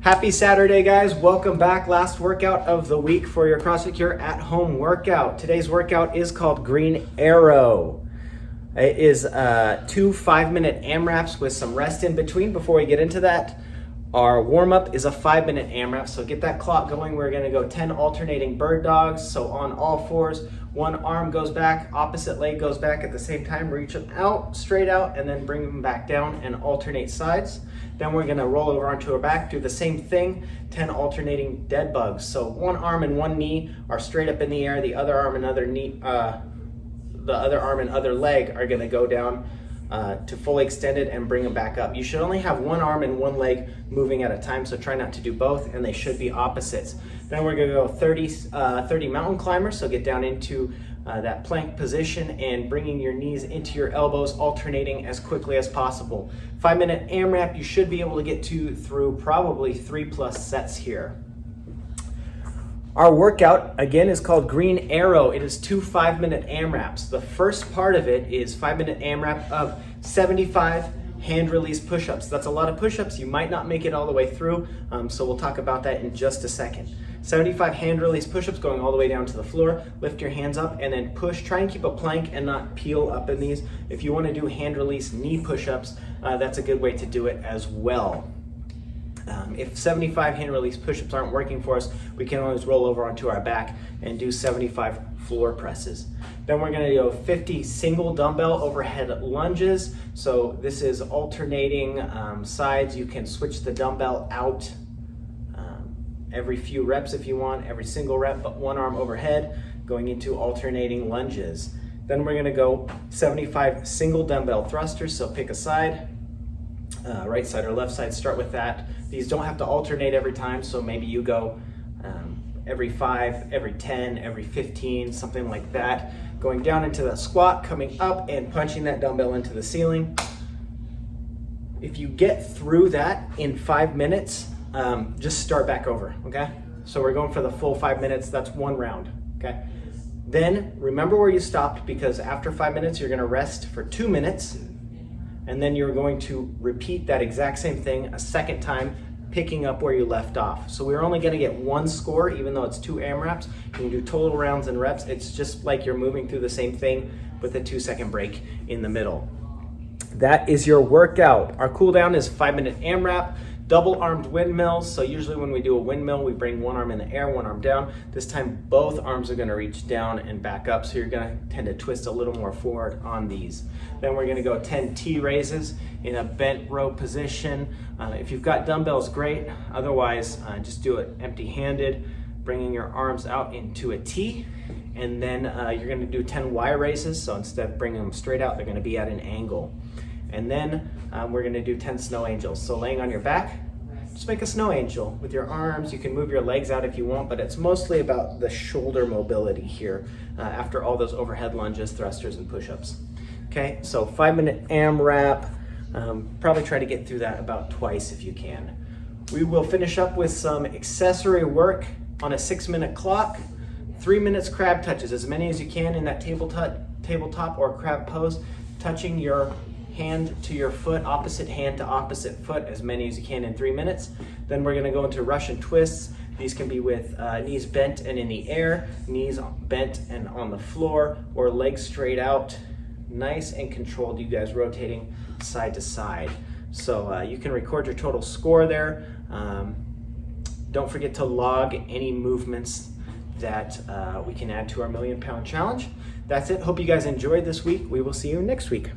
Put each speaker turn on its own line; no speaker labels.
Happy Saturday, guys. Welcome back. Last workout of the week for your CrossFit Cure at-home workout. Today's workout is called Green Arrow. It is 2 5-minute AMRAPs with some rest in between. Before we get into that, our warm-up is a 5-minute AMRAP, so get that clock going. We're going to go 10 alternating bird dogs, so on all fours. One arm goes back, opposite leg goes back at the same time. Reach them out, straight out, and then bring them back down and alternate sides. Then we're gonna roll over onto our back, do the same thing, 10 alternating dead bugs. So one arm and one knee are straight up in the air, the other arm and other knee, the other arm and other leg are gonna go down to fully extended and bring them back up. You should only have one arm and one leg moving at a time, so try not to do both, and they should be opposites. Then we're gonna go 30 mountain climbers, so get down into that plank position and bringing your knees into your elbows, alternating as quickly as possible. 5-minute AMRAP, you should be able to get through probably 3+ sets here. Our workout, again, is called Green Arrow. It is 2 5-minute AMRAPs. The first part of it is 5-minute AMRAP of 75 hand release push-ups. That's a lot of push-ups. You might not make it all the way through, so we'll talk about that in just a second. 75 hand release push-ups going all the way down to the floor. Lift your hands up and then push. Try and keep a plank and not peel up in these. If you want to do hand release knee push-ups, that's a good way to do it as well. If 75 hand release push-ups aren't working for us, we can always roll over onto our back and do 75 floor presses. Then we're going to do 50 single dumbbell overhead lunges. So this is alternating sides. You can switch the dumbbell out every few reps if you want, every single rep, but one arm overhead going into alternating lunges. Then we're going to go 75 single dumbbell thrusters. So pick a side. Right side or left side, start with that. These don't have to alternate every time, so maybe you go every 5, every 10, every 15, something like that. Going down into that squat, coming up and punching that dumbbell into the ceiling. If you get through that in 5 minutes, just start back over, okay? So we're going for the full 5 minutes, that's one round, okay? Then remember where you stopped, because after 5 minutes, you're gonna rest for 2 minutes, and then you're going to repeat that exact same thing a second time, picking up where you left off. So we're only gonna get one score, even though it's 2 AMRAPs. You can do total rounds and reps. It's just like you're moving through the same thing with a 2-second break in the middle. That is your workout. Our cool down is 5-minute AMRAP, double armed windmills. So usually when we do a windmill, we bring one arm in the air, one arm down. This time, both arms are gonna reach down and back up. So you're gonna tend to twist a little more forward on these. Then we're gonna go 10 T raises in a bent row position. If you've got dumbbells, great. Otherwise, just do it empty-handed, bringing your arms out into a T. And then you're gonna do 10 Y raises. So instead of bringing them straight out, they're gonna be at an angle. And then we're gonna do 10 snow angels. So laying on your back, just make a snow angel with your arms. You can move your legs out if you want, but it's mostly about the shoulder mobility here after all those overhead lunges, thrusters, and push-ups. Okay, so 5-minute AMRAP. Probably try to get through that about twice if you can. We will finish up with some accessory work on a 6-minute clock. 3 minutes crab touches, as many as you can in that tabletop or crab pose, touching your hand to your foot, opposite hand to opposite foot, as many as you can in 3 minutes. Then we're gonna go into Russian twists. These can be with knees bent and in the air, knees bent and on the floor, or legs straight out. Nice and controlled, you guys rotating side to side. So you can record your total score there. Don't forget to log any movements that we can add to our 1,000,000 pound challenge. That's it. Hope you guys enjoyed this week. We will see you next week.